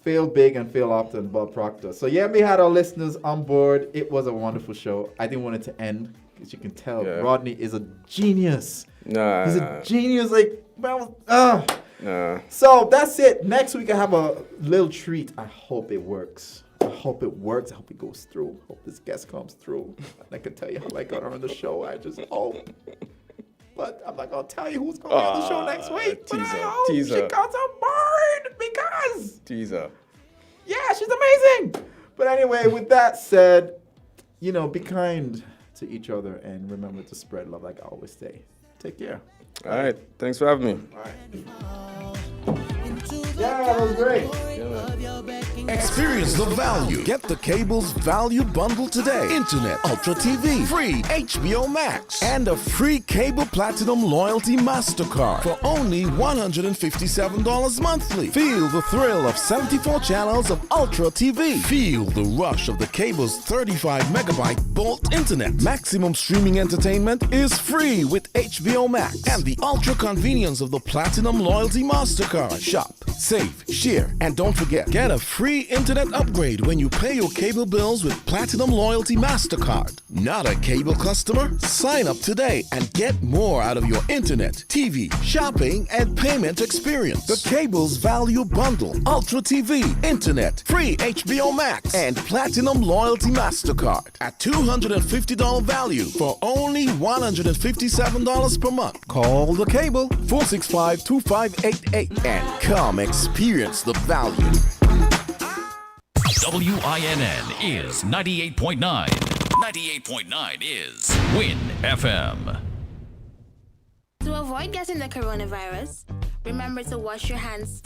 fail big and fail often, Bob Proctor. So yeah, we had our listeners on board. It was a wonderful show. I didn't want it to end because you can tell Yeah. Rodney is a genius. Nah. He's a genius. Like, man, Nah. So that's it. Next week I have a little treat. I hope it works. I hope it works. I hope it goes through. I hope this guest comes through. And I can tell you how I got her on the show. I just hope. But I'm not gonna tell you who's gonna be on the show next week. But I teaser, hope teaser. she comes on board because Teaser. yeah, she's amazing. But anyway, with that said, you know, be kind to each other and remember to spread love, like I always say. Take care. All right. Thanks for having me. Yeah, that was great. Experience the value. Get the cable's value bundle today. Internet, Ultra TV, free HBO Max, and a free Cable Platinum Loyalty MasterCard for only $157 monthly. Feel the thrill of 74 channels of Ultra TV. Feel the rush of the cable's 35 megabyte Bolt Internet. Maximum streaming entertainment is free with HBO Max and the ultra convenience of the Platinum Loyalty MasterCard. Shop, save, share, and don't forget, get a free internet upgrade when you pay your cable bills with Platinum Loyalty MasterCard. Not a cable customer? Sign up today and get more out of your internet, TV, shopping, and payment experience. The Cable's Value Bundle, Ultra TV, Internet, free HBO Max, and Platinum Loyalty MasterCard at $250 value for only $157 per month. Call the Cable 465-2588 and come experience the value. WINN is 98.9. 98.9 is Win FM. To avoid getting the coronavirus, remember to wash your hands